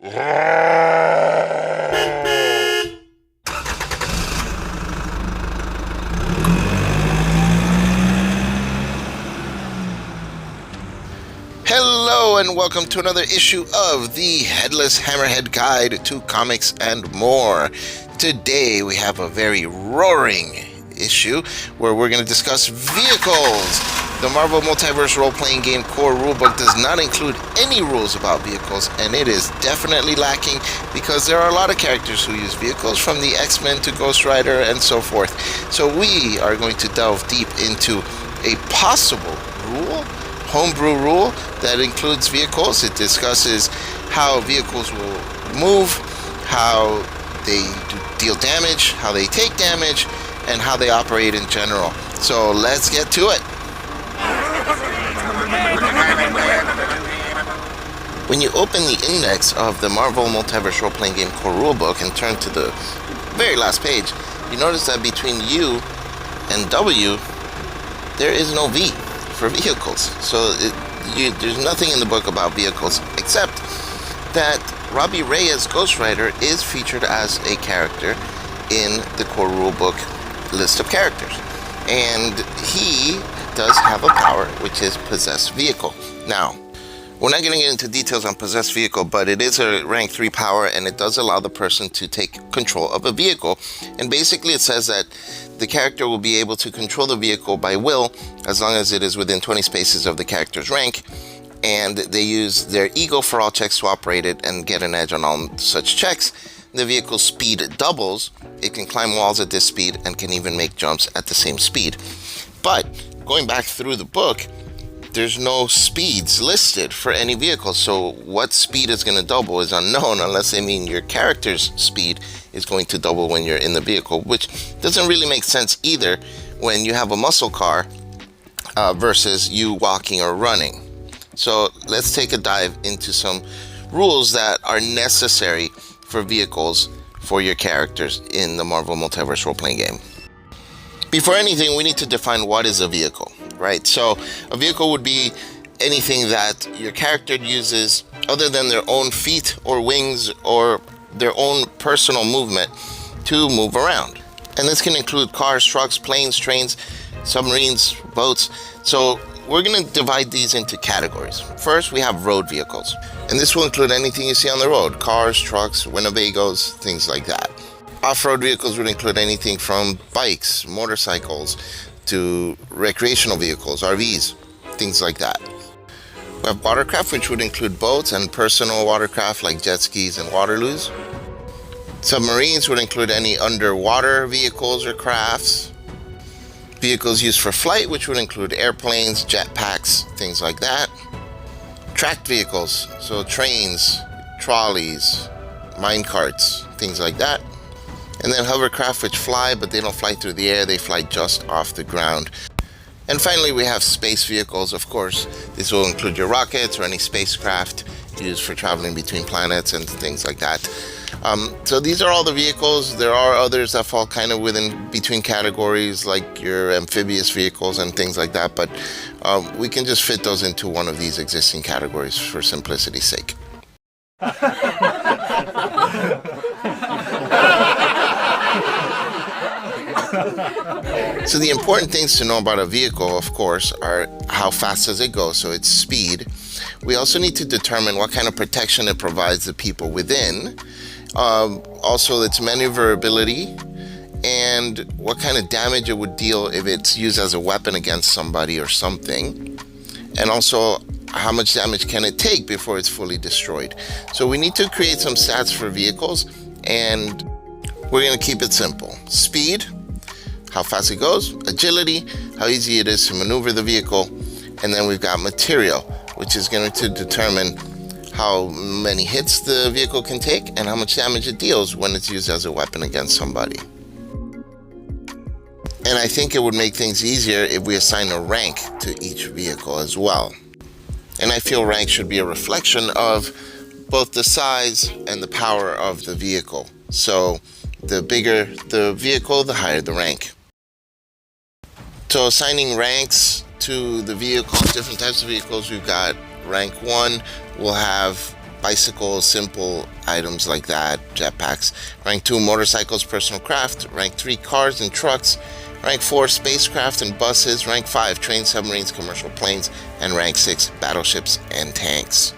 Hello and welcome to another issue of the Headless Hammerhead Guide to Comics and More. Today we have a very roaring issue where we're going to discuss vehicles. The Marvel Multiverse Role-playing Game core rulebook does not include any rules about vehicles, and it is definitely lacking because there are a lot of characters who use vehicles, from the X-Men to Ghost Rider and so forth. So we are going to delve deep into a possible rule, homebrew rule, that includes vehicles. It discusses how vehicles will move, how they deal damage, how they take damage, and how they operate in general. So let's get to it. When you open the index of the Marvel Multiverse Role-playing Game core rulebook and turn to the very last page, you notice that between U and W, there is no V for vehicles. So there's nothing in the book about vehicles, except that Robbie Reyes, Ghost Rider, is featured as a character in the core rulebook list of characters. And he does have a power, which is Possessed Vehicle. Now, we're not going to get into details on Possessed Vehicle, but it is a rank 3 power, and it does allow the person to take control of a vehicle. And basically it says that the character will be able to control the vehicle by will, as long as it is within 20 spaces of the character's rank, and they use their ego for all checks to operate it and get an edge on all such checks. The vehicle's speed doubles. It can climb walls at this speed and can even make jumps at the same speed. But going back through the book, there's no speeds listed for any vehicle, so what speed is going to double is unknown, unless they mean your character's speed is going to double when you're in the vehicle, which doesn't really make sense either when you have a muscle car versus you walking or running. So let's take a dive into some rules that are necessary for vehicles for your characters in the Marvel Multiverse Role-playing Game. Before anything, we need to define what is a vehicle, right? So a vehicle would be anything that your character uses other than their own feet or wings or their own personal movement to move around. And this can include cars, trucks, planes, trains, submarines, boats. So we're going to divide these into categories. First, we have road vehicles. And this will include anything you see on the road: cars, trucks, Winnebagos, things like that. Off-road vehicles would include anything from bikes, motorcycles, to recreational vehicles, RVs, things like that. We have watercraft, which would include boats and personal watercraft like jet skis and waterloos. Submarines would include any underwater vehicles or crafts. Vehicles used for flight, which would include airplanes, jetpacks, things like that. Tracked vehicles, so trains, trolleys, mine carts, things like that. And then hovercraft, which fly, but they don't fly through the air, they fly just off the ground. And finally, we have space vehicles, of course. This will include your rockets or any spacecraft used for traveling between planets and things like that. So these are all the vehicles. There are others that fall kind of within between categories, like your amphibious vehicles and things like that, but we can just fit those into one of these existing categories for simplicity's sake. So the important things to know about a vehicle, of course, are how fast does it go, so its speed. We also need to determine what kind of protection it provides the people within. Also its maneuverability, and what kind of damage it would deal if it's used as a weapon against somebody or something. And also, how much damage can it take before it's fully destroyed. So we need to create some stats for vehicles, and we're going to keep it simple. Speed, how fast it goes. Agility, how easy it is to maneuver the vehicle. And then we've got material, which is going to determine how many hits the vehicle can take and how much damage it deals when it's used as a weapon against somebody. And I think it would make things easier if we assign a rank to each vehicle as well. And I feel rank should be a reflection of both the size and the power of the vehicle. So the bigger the vehicle, the higher the rank. So assigning ranks to the vehicles, different types of vehicles, we've got rank 1 will have bicycles, simple items like that, jetpacks. Rank 2, motorcycles, personal craft. Rank 3, cars and trucks. Rank 4, spacecraft and buses. Rank 5, trains, submarines, commercial planes. And rank 6, battleships and tanks.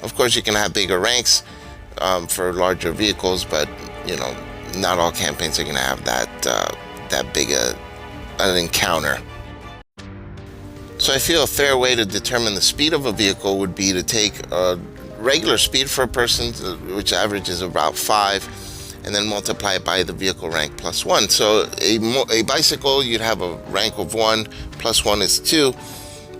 Of course, you can have bigger ranks for larger vehicles, but you know, not all campaigns are going to have that big an encounter. So I feel a fair way to determine the speed of a vehicle would be to take a regular speed for a person, which averages about 5, and then multiply it by the vehicle rank plus 1. So a bicycle, you'd have a rank of 1, plus 1 is 2,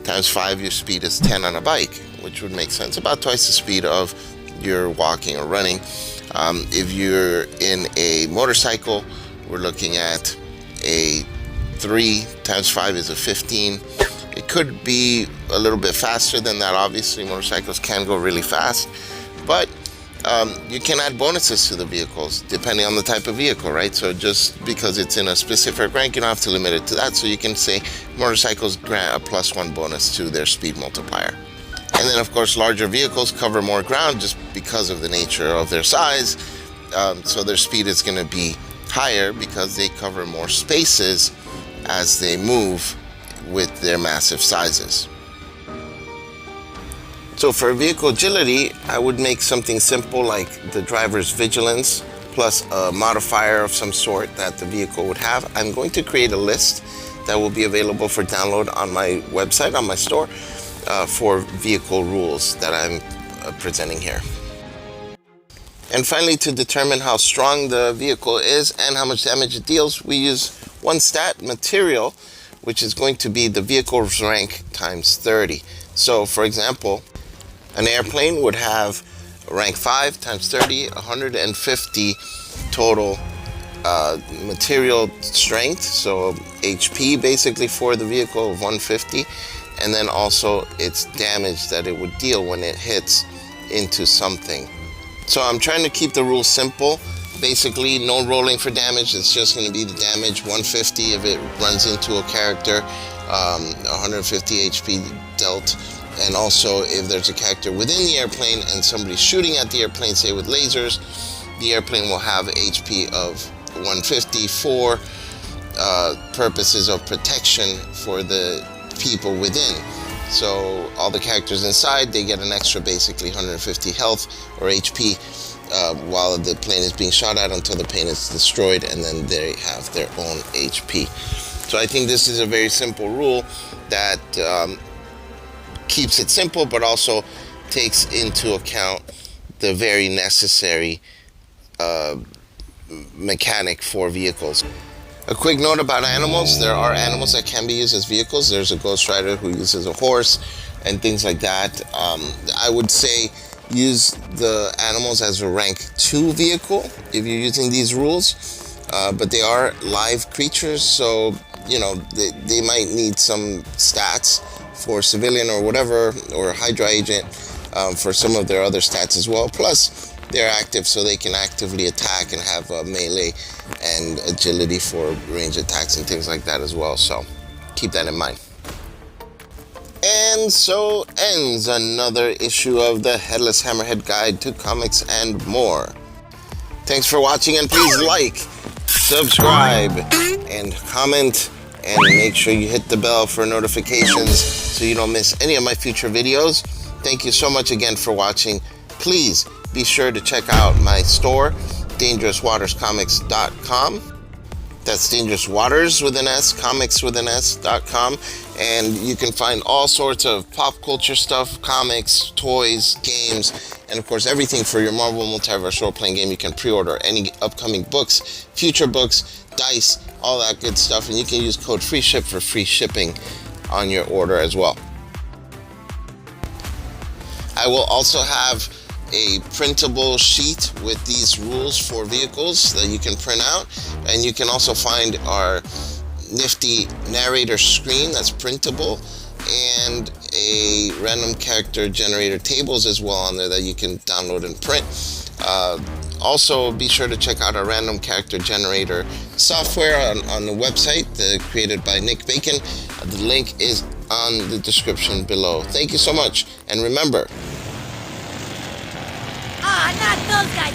times 5, your speed is 10 on a bike, which would make sense. About twice the speed of your walking or running. If you're in a motorcycle, we're looking at a 3 times 5 is a 15. It could be a little bit faster than that. Obviously, motorcycles can go really fast, but you can add bonuses to the vehicles depending on the type of vehicle, right? So just because it's in a specific rank, you don't have to limit it to that. So you can say motorcycles grant a plus 1 bonus to their speed multiplier. And then, of course, larger vehicles cover more ground just because of the nature of their size. So their speed is going to be higher because they cover more spaces as they move with their massive sizes. So for vehicle agility, I would make something simple like the driver's vigilance plus a modifier of some sort that the vehicle would have. I'm going to create a list that will be available for download on my website, on my store, for vehicle rules that I'm presenting here. And finally, to determine how strong the vehicle is and how much damage it deals, we use one stat, material, which is going to be the vehicle's rank times 30. So for example, an airplane would have rank 5 times 30, 150 total material strength, so HP basically for the vehicle of 150, and then also its damage that it would deal when it hits into something. So I'm trying to keep the rules simple. Basically, no rolling for damage. It's just going to be the damage 150 if it runs into a character, 150 HP dealt. And also, if there's a character within the airplane and somebody's shooting at the airplane, say with lasers, the airplane will have HP of 150 for purposes of protection for the people within. So all the characters inside, they get an extra basically 150 health or HP while the plane is being shot at until the plane is destroyed, and then they have their own HP. So I think this is a very simple rule that keeps it simple, but also takes into account the very necessary mechanic for vehicles. A quick note about animals. There are animals that can be used as vehicles. There's a Ghost Rider who uses a horse and things like that. I would say use the animals as a rank 2 vehicle if you're using these rules, but they are live creatures, so you know they might need some stats for civilian or whatever, or Hydra agent for some of their other stats as well. Plus they're active, so they can actively attack and have melee and agility for range attacks and things like that as well, so keep that in mind. And so ends another issue of the Headless Hammerhead Guide to Comics and More. Thanks for watching, and please like, subscribe, and comment, and make sure you hit the bell for notifications so you don't miss any of my future videos. Thank you so much again for watching. Please be sure to check out my store, DangerousWatersComics.com. That's Dangerous Waters with an S, comics with an S.com. And you can find all sorts of pop culture stuff, comics, toys, games, and of course everything for your Marvel Multiverse Role-playing Game. You can pre-order any upcoming books, future books, dice, all that good stuff. And you can use code FREESHIP for free shipping on your order as well. I will also have a printable sheet with these rules for vehicles that you can print out, and you can also find our nifty narrator screen that's printable, and a random character generator tables as well on there that you can download and print. Also be sure to check out our random character generator software on the website created by Nick Bacon. The link is on the description below. Thank you so much, and remember, not those guys